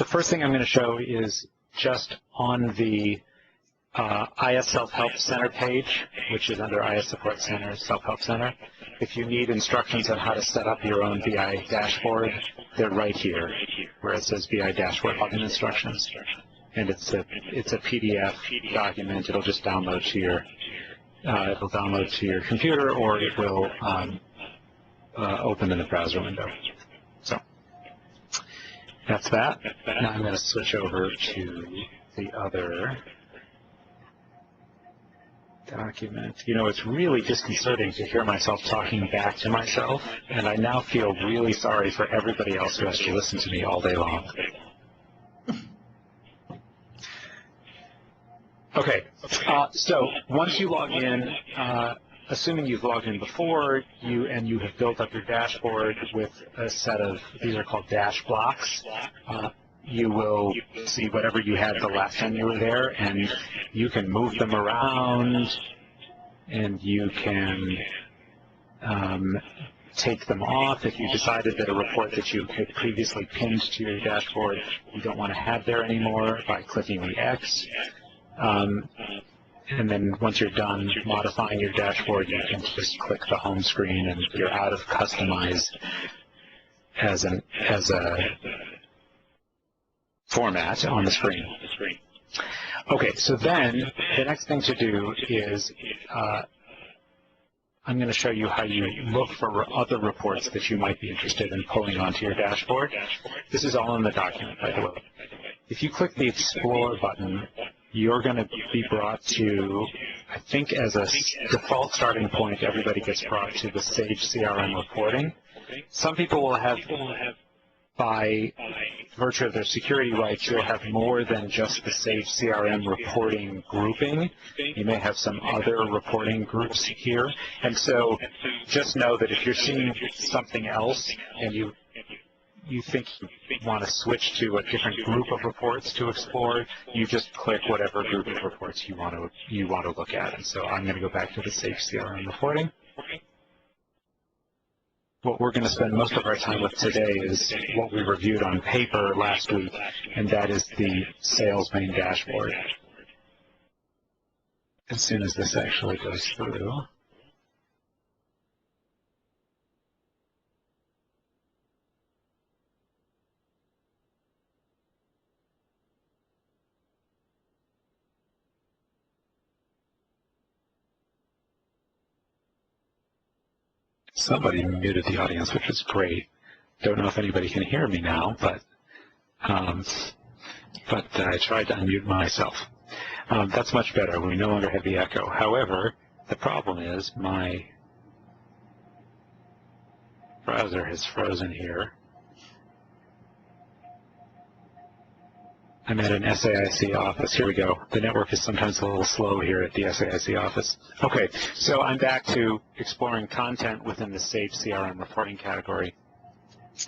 the first thing I'm going to show is just on the IS Self-Help Center page, which is under IS Support Center, Self-Help Center. If you need instructions on how to set up your own BI dashboard, they're right here, where it says BI Dashboard Login Instructions. And it's a PDF document. It'll just download to your computer, or it will open in the browser window. So that's that. Now I'm going to switch over to the other document. You know, it's really disconcerting to hear myself talking back to myself, and I now feel really sorry for everybody else who has to listen to me all day long. Okay, so once you log in, assuming you've logged in before, you have built up your dashboard with a set of, these are called dash blocks. You will see whatever you had the last time you were there, and you can move them around, and you can take them off if you decided that a report that you had previously pinned to your dashboard you don't want to have there anymore by clicking the X. And then once you're done modifying your dashboard, you can just click the home screen, and you're out of customize as a format on the screen. Okay, so then the next thing to do is I'm going to show you how you look for other reports that you might be interested in pulling onto your dashboard. This is all in the document, by the way. If you click the Explore button, you're going to be brought to, I think as a default starting point, everybody gets brought to the Sage CRM reporting. Some people will have, by virtue of their security rights, you'll have more than just the Sage CRM reporting grouping. You may have some other reporting groups here. And so just know that if you're seeing something else and you think you want to switch to a different group of reports to explore, you just click whatever group of reports you want to look at. And so I'm going to go back to the Sage CRM reporting. What we're going to spend most of our time with today is what we reviewed on paper last week, and that is the sales main dashboard. As soon as this actually goes through. Somebody muted the audience, which is great. Don't know if anybody can hear me now, but I tried to unmute myself. That's much better. We no longer have the echo. However, the problem is my browser has frozen here. I'm at an SAIC office. Here we go. The network is sometimes a little slow here at the SAIC office. Okay, so I'm back to exploring content within the Sage CRM reporting category.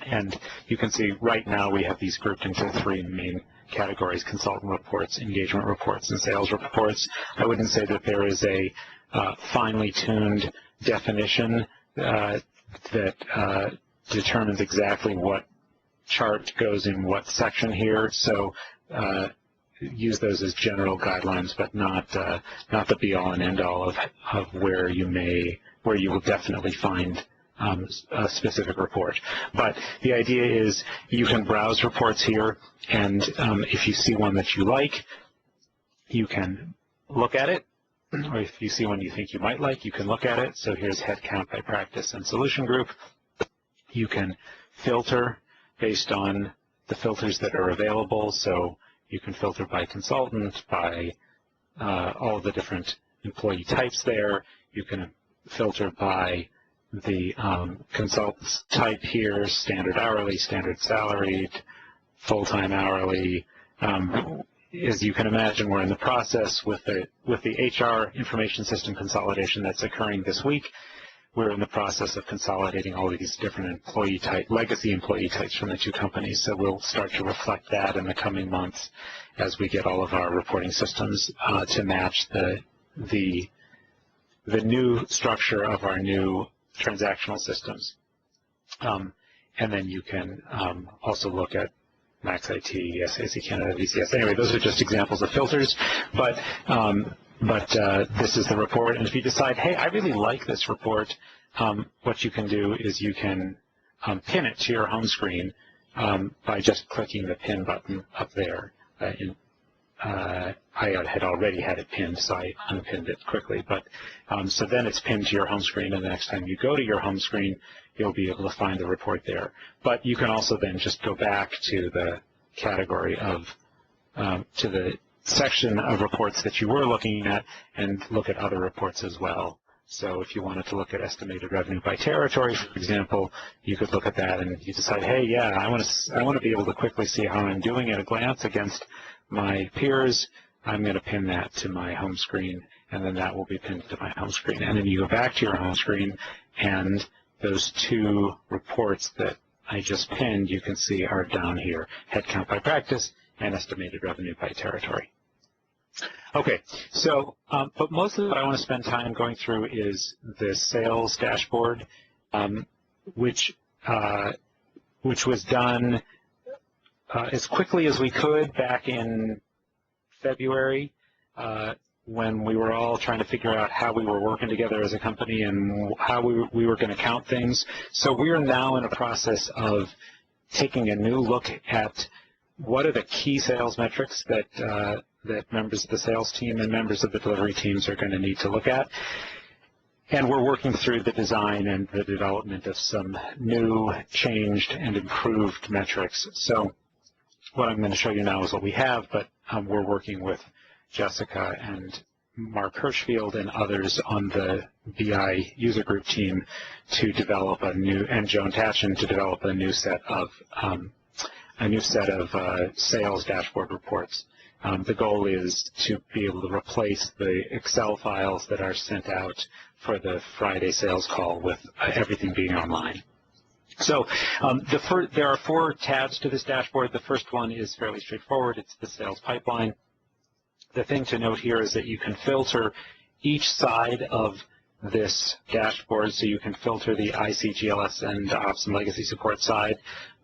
And you can see right now we have these grouped into three main categories: consultant reports, engagement reports, and sales reports. I wouldn't say that there is a finely tuned definition that determines exactly what chart goes in what section here. So use those as general guidelines, but not the be-all and end-all of where you will definitely find a specific report. But the idea is you can browse reports here, and if you see one that you like, you can look at it, or if you see one you think you might like, you can look at it. So here's headcount by practice and solution group. You can filter based on the filters that are available. So you can filter by consultant, by all of the different employee types there. You can filter by the consultant's type here: standard hourly, standard salaried, full-time hourly. As you can imagine, we're in the process with the HR information system consolidation that's occurring this week. We're in the process of consolidating all of these different legacy employee types from the two companies. So we'll start to reflect that in the coming months as we get all of our reporting systems to match the new structure of our new transactional systems. And then you can also look at Max IT, SAC Canada, VCS. Anyway, those are just examples of filters, but this is the report. And if you decide, hey, I really like this report, what you can do is you can pin it to your home screen by just clicking the pin button up there. I had already had it pinned, so I unpinned it quickly. But so then it's pinned to your home screen, and the next time you go to your home screen, you'll be able to find the report there. But you can also then just go back to the category of, to the section of reports that you were looking at and look at other reports as well. So if you wanted to look at estimated revenue by territory, for example, you could look at that and you decide, hey, yeah, I want to be able to quickly see how I'm doing at a glance against my peers. I'm going to pin that to my home screen, and then that will be pinned to my home screen. And then you go back to your home screen, and those two reports that I just pinned, you can see are down here, headcount by practice and estimated revenue by territory. Okay, so, but most of what I want to spend time going through is the sales dashboard, which was done as quickly as we could back in February, when we were all trying to figure out how we were working together as a company and how we were going to count things. So we are now in a process of taking a new look at what are the key sales metrics that that members of the sales team and members of the delivery teams are going to need to look at. And we're working through the design and the development of some new, changed, and improved metrics. So what I'm going to show you now is what we have, but we're working with Jessica and Mark Hirschfield and others on the BI user group team to develop a new, and Joan Tatchin to develop a new set of sales dashboard reports. The goal is to be able to replace the Excel files that are sent out for the Friday sales call with everything being online. So there are 4 tabs to this dashboard. The first one is fairly straightforward. It's the sales pipeline. The thing to note here is that you can filter each side of this dashboard. So you can filter the ICGLS and Ops and Legacy Support side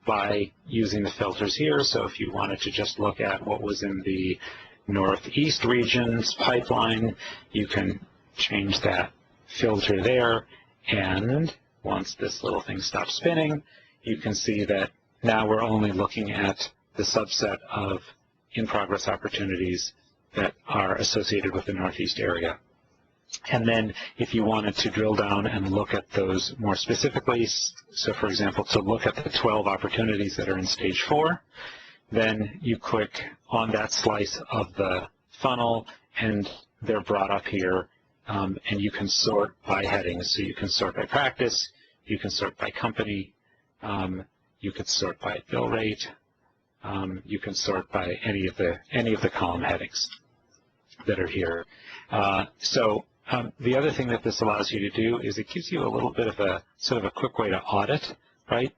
by using the filters here. So if you wanted to just look at what was in the Northeast region's pipeline, you can change that filter there. And once this little thing stops spinning, you can see that now we're only looking at the subset of in-progress opportunities that are associated with the Northeast area. And then if you wanted to drill down and look at those more specifically, so for example, to look at the 12 opportunities that are in stage 4, then you click on that slice of the funnel and they're brought up here, and you can sort by headings. So you can sort by practice, you can sort by company, you can sort by bill rate, you can sort by any of the column headings that are here. The other thing that this allows you to do is it gives you a little bit of a sort of a quick way to audit, right?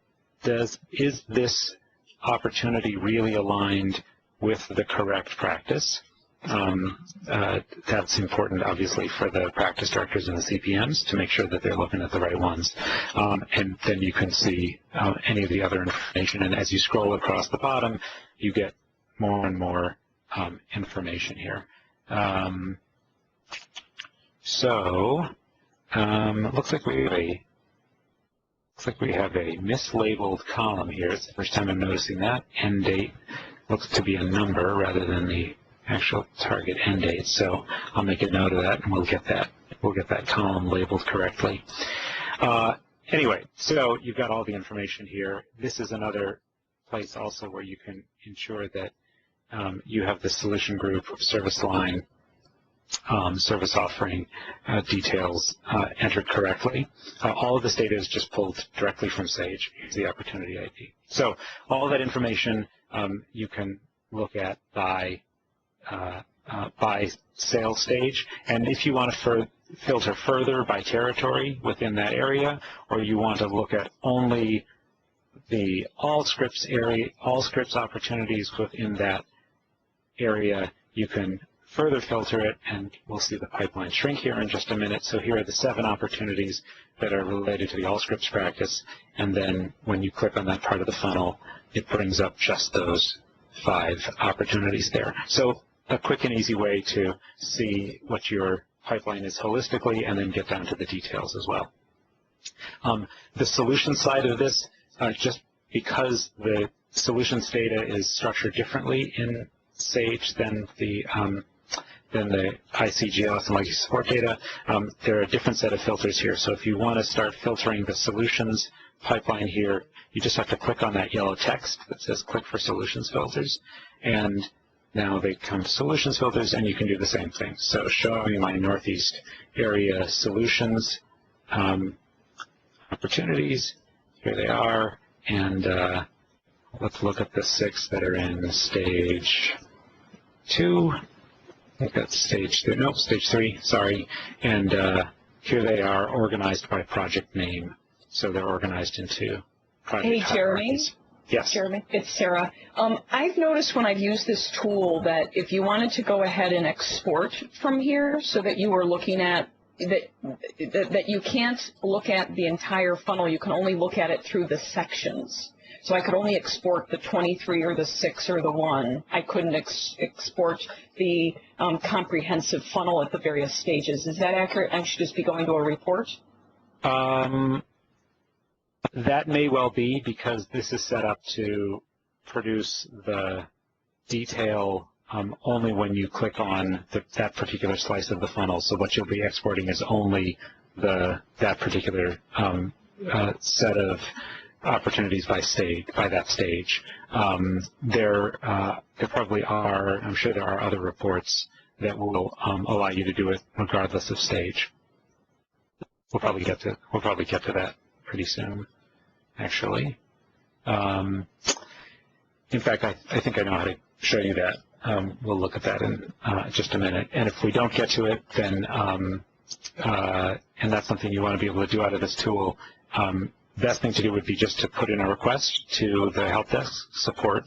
Is this opportunity really aligned with the correct practice? That's important, obviously, for the practice directors and the CPMs to make sure that they're looking at the right ones. And then you can see any of the other information. And as you scroll across the bottom, you get more and more information here. It looks like we have a mislabeled column here. It's the first time I'm noticing that. End date looks to be a number rather than the actual target end date. So I'll make a note of that, and we'll get that column labeled correctly. Anyway, so you've got all the information here. This is another place also where you can ensure that you have the solution group, service line, service offering details entered correctly. All of this data is just pulled directly from Sage. Here's the opportunity ID. So all of that information you can look at by sales stage. And if you want to filter further by territory within that area, or you want to look at only the all scripts opportunities within that area, you can further filter it, and we'll see the pipeline shrink here in just a minute. So here are the 7 opportunities that are related to the all scripts practice, and then when you click on that part of the funnel, it brings up just those 5 opportunities there. So a quick and easy way to see what your pipeline is holistically and then get down to the details as well. The solution side of this, just because the solutions data is structured differently in Sage than the ICGLS and legacy support data, there are a different set of filters here. So if you want to start filtering the solutions pipeline here, you just have to click on that yellow text that says click for solutions filters, and now they come to solutions filters, and you can do the same thing. So showing my Northeast area solutions opportunities, here they are, and let's look at the 6 that are in stage 2. I think that's stage 3. Nope, stage 3. Sorry. And here they are organized by project name. So they're organized into project Hey, Jeremy. hierarchies. Yes. Jeremy, it's Sarah. I've noticed when I've used this tool that if you wanted to go ahead and export from here so that you were looking at that you can't look at the entire funnel, you can only look at it through the sections. So I could only export the 23 or the 6 or the 1. I couldn't export the comprehensive funnel at the various stages. Is that accurate? I should just be going to a report? That may well be, because this is set up to produce the detail only when you click on that particular slice of the funnel. So what you'll be exporting is only that particular set of opportunities by that stage. There probably are, I'm sure there are other reports that will allow you to do it regardless of stage. We'll probably get to that pretty soon, actually. In fact, I think I know how to show you that. We'll look at that in just a minute. And if we don't get to it, then, and that's something you want to be able to do out of this tool, best thing to do would be just to put in a request to the help desk support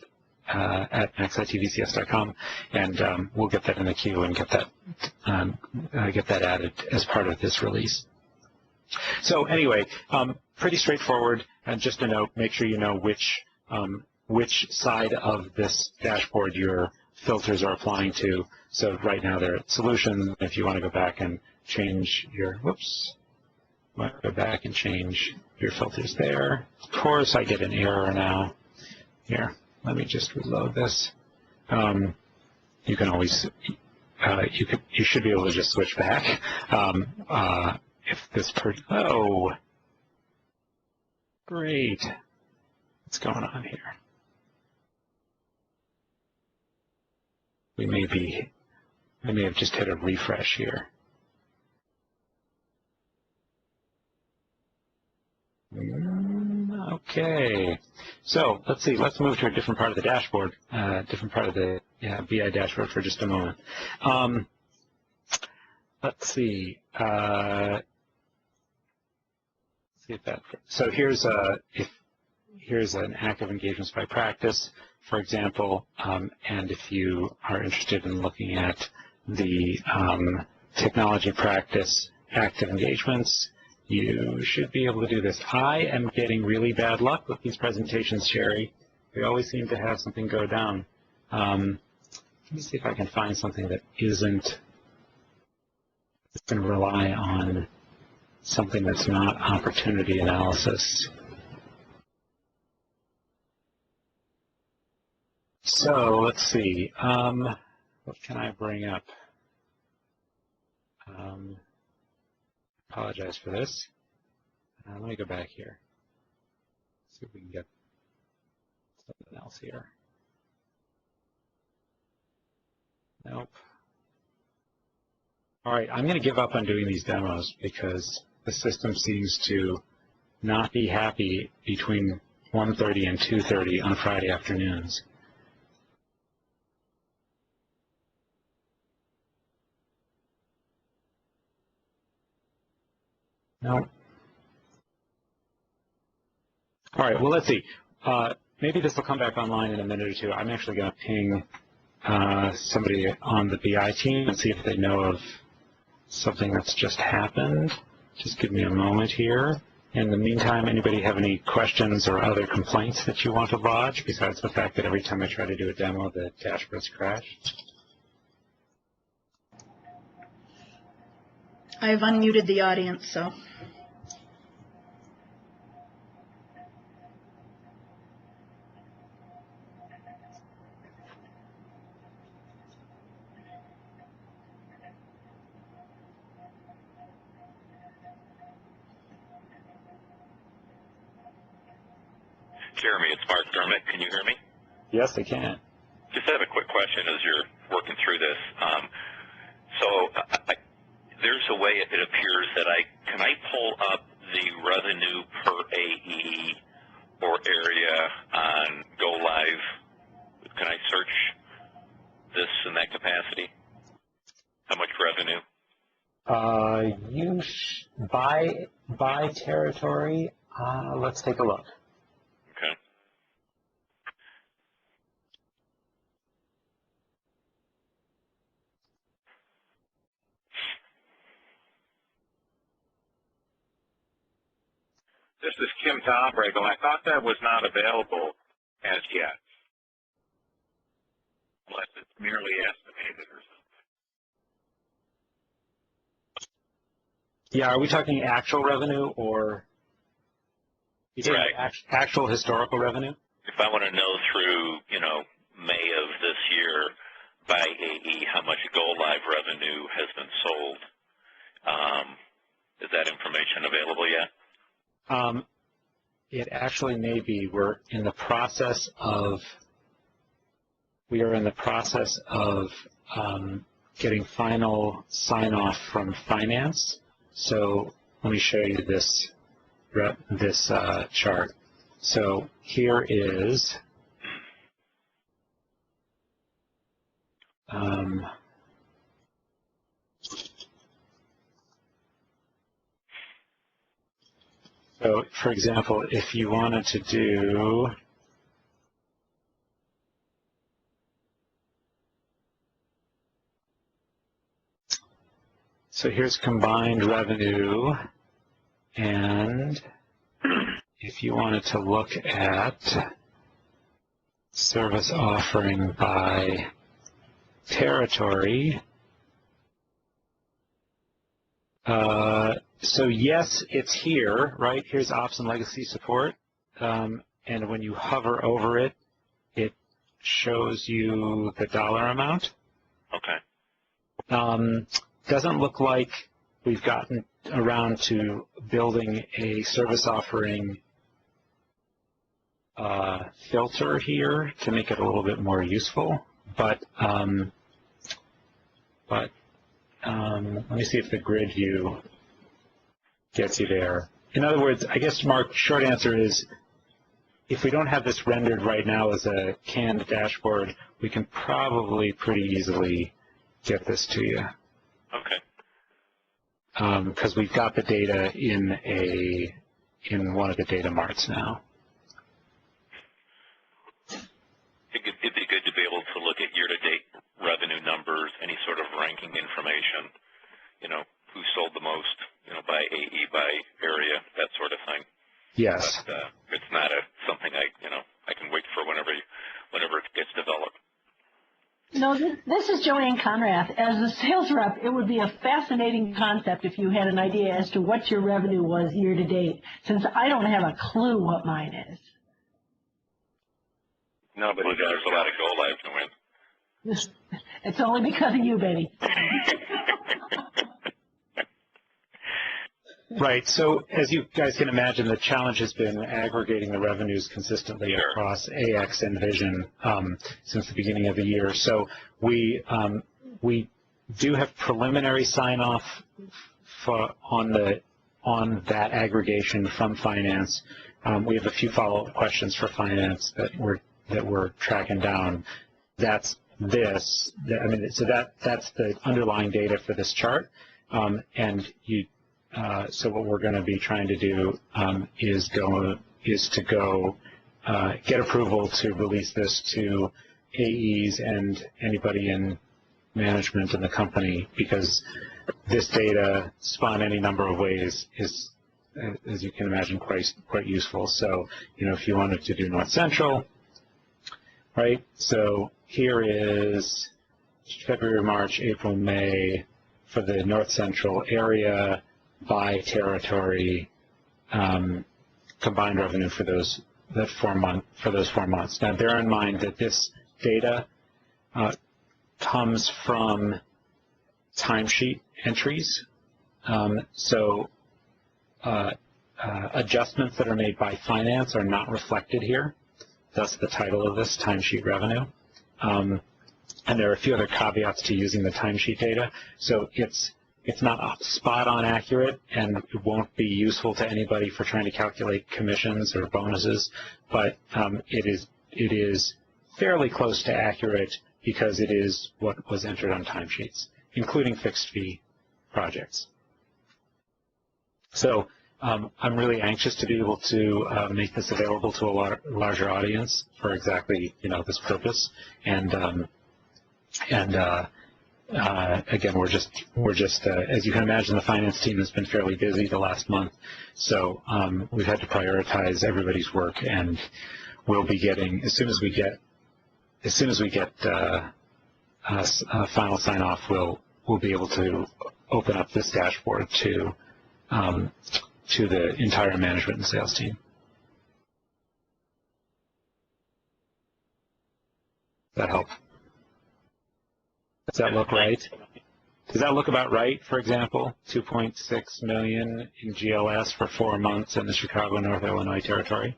at maxitvcs.com, and we'll get that in the queue and get that added as part of this release. So anyway, pretty straightforward. And just a note, make sure you know which side of this dashboard your filters are applying to. So right now they're at solution. If you want to go back and change your, go back and change your filters there. Of course, I get an error now. Here, let me just reload this. You can always, you should be able to just switch back. If this oh, great. What's going on here? We may have just hit a refresh here. Okay, so let's see. Let's move to a different part of the dashboard, different part of the BI dashboard for just a moment. Let's see. See if that. So here's an active engagements by practice, for example, and if you are interested in looking at the technology practice active engagements, you should be able to do this. I am getting really bad luck with these presentations, Sherry. They always seem to have something go down. Let me see if I can find something that isn't going to rely on something that's not opportunity analysis. So let's see. What can I bring up? Apologize for this. Let me go back here. See if we can get something else here. Nope. All right, I'm going to give up on doing these demos because the system seems to not be happy between 1:30 and 2:30 on Friday afternoons. No. All right, well, let's see. Maybe this will come back online in a minute or two. I'm actually going to ping somebody on the BI team and see if they know of something that's just happened. Just give me a moment here. In the meantime, anybody have any questions or other complaints that you want to lodge, besides the fact that every time I try to do a demo, the dashboards crash? I've unmuted the audience, so. Jeremy, it's Mark Dermott. Can you hear me? Yes, I can. Just have a quick question as you're working through this. There's a way it appears that can I pull up the revenue per AE or area on Go Live? Can I search this in that capacity? How much revenue? By territory, let's take a look. Okay. This is Kim Tombrego. I thought that was not available as yet, unless it's merely estimated or something. Yeah, are we talking actual revenue or Right. Actual historical revenue? If I want to know through, May of this year by AE how much Go Live revenue has been sold, is that information available yet? It actually may be. We are in the process of getting final sign-off from finance. So let me show you this chart. So here is so, for example, if you wanted to do so here's combined revenue, and if you wanted to look at service offering by territory, so yes, it's here, right? Here's ops and legacy support, and when you hover over it, it shows you the dollar amount. Okay. Doesn't look like we've gotten around to building a service offering filter here to make it a little bit more useful, but let me see if the grid view gets you there. In other words, I guess, Mark, short answer is, if we don't have this rendered right now as a canned dashboard, we can probably pretty easily get this to you. Okay. Because we've got the data in one of the data marts now. It'd be good to be able to look at year-to-date revenue numbers, any sort of ranking information, who sold the most, by AE, by area, that sort of thing. Yes. But it's not something I can wait for whenever it gets developed. No, this is Joanne Conrath. As a sales rep, it would be a fascinating concept if you had an idea as to what your revenue was year to date, since I don't have a clue what mine is. Nobody does. There's a lot of Go Live to win. It's only because of you, baby. Right. So as you guys can imagine, the challenge has been aggregating the revenues consistently across AX and Vision since the beginning of the year. So we do have preliminary sign-off on that aggregation from finance. We have a few follow-up questions for finance that we're tracking down. That's this. So that's the underlying data for this chart, and you. So what we're going to be trying to do is to get approval to release this to AEs and anybody in management in the company, because this data, spun any number of ways, is, as you can imagine, quite useful. So, if you wanted to do North Central, right? So here is February, March, April, May for the North Central area by territory, combined revenue for those 4 months. Now, bear in mind that this data comes from timesheet entries. So adjustments that are made by finance are not reflected here. That's the title of this, timesheet revenue. And there are a few other caveats to using the timesheet data. So it's not spot on accurate, and it won't be useful to anybody for trying to calculate commissions or bonuses, but it is fairly close to accurate because it is what was entered on timesheets, including fixed fee projects. So I'm really anxious to be able to make this available to a larger audience for exactly this purpose. And again, we're just as you can imagine, the finance team has been fairly busy the last month, so we've had to prioritize everybody's work, and we'll be getting, as soon as we get final sign off, we'll be able to open up this dashboard to the entire management and sales team. Does that help? Does that look right? Does that look about right, for example? 2.6 million in GLS for 4 months in the Chicago, North Illinois territory?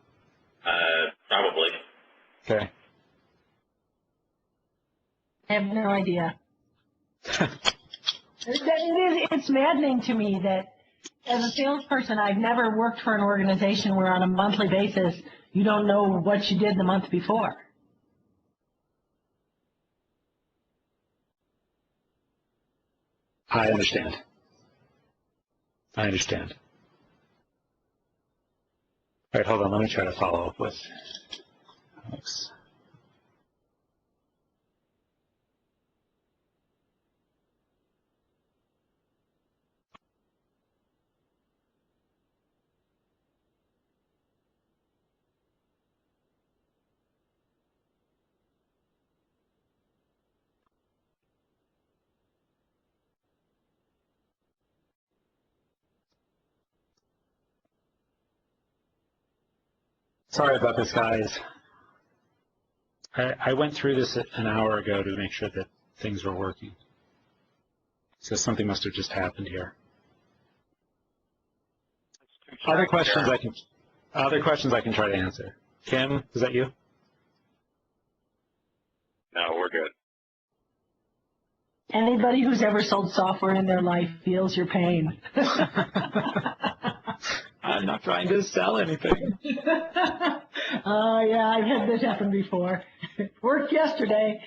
Probably. Okay. I have no idea. It's maddening to me that as a salesperson, I've never worked for an organization where on a monthly basis you don't know what you did the month before. I understand. All right, hold on. Let me try to follow up with Alex. Sorry about this, guys. I went through this an hour ago to make sure that things were working. So something must have just happened here. Other questions I can try to answer. Kim, is that you? No, we're good. Anybody who's ever sold software in their life feels your pain. I'm not trying to sell anything. Oh, yeah, I've had this happen before. Worked yesterday.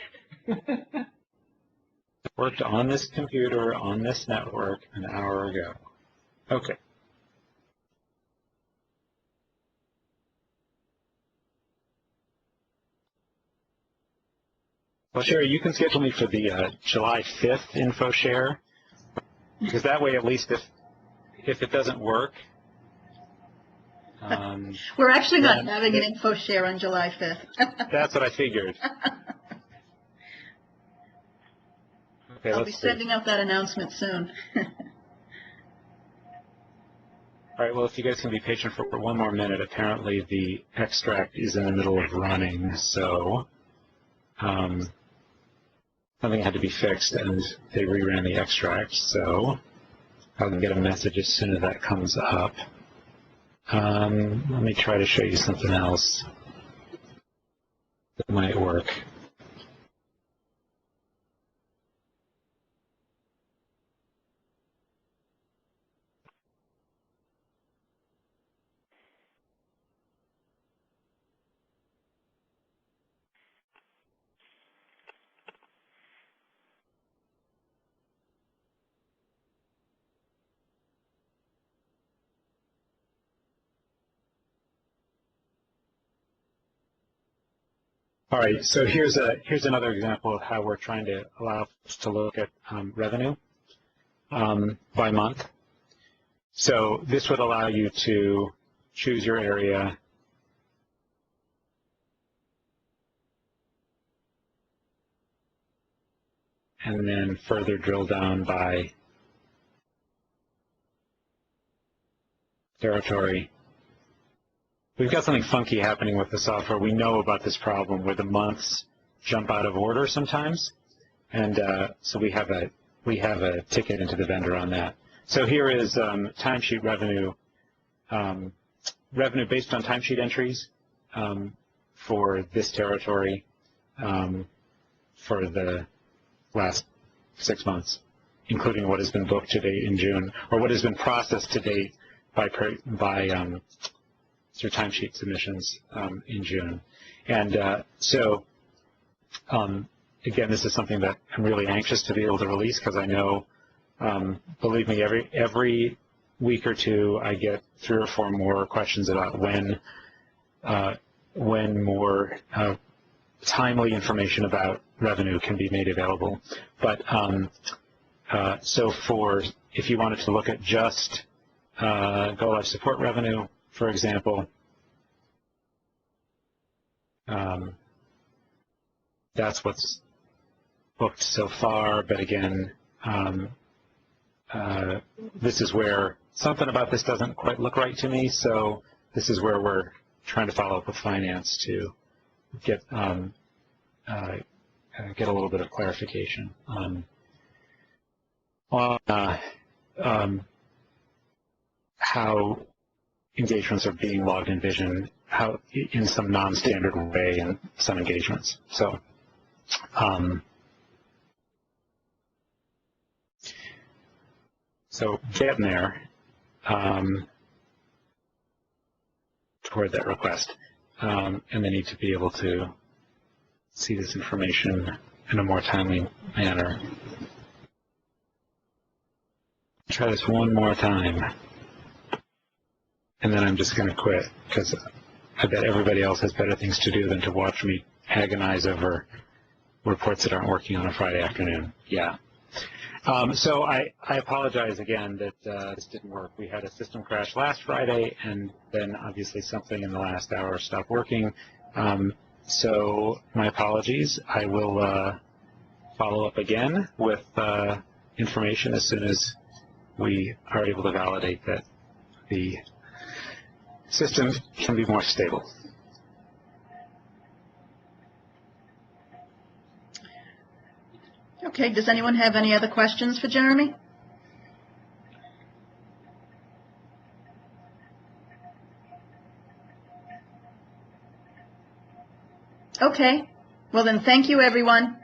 Worked on this computer, on this network, an hour ago. Okay. Well, Sherry, you can schedule me for the July 5th info share, because that way, at least if it doesn't work, We're actually not having an info share on July 5th. that's what I figured. Okay, I'll be sending out that announcement soon. All right, well, if you guys can be patient for one more minute, apparently the extract is in the middle of running, so something had to be fixed, and they reran the extract, so I'll get a message as soon as that comes up. Let me try to show you something else that might work. All right, so here's another example of how we're trying to allow us to look at revenue by month. So this would allow you to choose your area, and then further drill down by territory. We've got something funky happening with the software. We know about this problem where the months jump out of order sometimes, and so we have a ticket into the vendor on that. So here is timesheet revenue, revenue based on timesheet entries for this territory for the last 6 months, including what has been booked to date in June, or what has been processed to date by through timesheet submissions in June. And so, again, this is something that I'm really anxious to be able to release because I know, believe me, every week or two I get 3 or 4 more questions about when more timely information about revenue can be made available. But so if you wanted to look at just Go Live support revenue, for example, that's what's booked so far. But again, this is where something about this doesn't quite look right to me. So this is where we're trying to follow up with finance to get a little bit of clarification on how engagements are being logged in Vision, how in some non-standard way in some engagements. So, getting there toward that request, and they need to be able to see this information in a more timely manner. Try this one more time. And then I'm just going to quit because I bet everybody else has better things to do than to watch me agonize over reports that aren't working on a Friday afternoon. Yeah. So I apologize again that this didn't work. We had a system crash last Friday, and then obviously something in the last hour stopped working. So my apologies. I will follow up again with information as soon as we are able to validate that the system can be more stable. Okay, does anyone have any other questions for Jeremy? Okay, well then thank you everyone.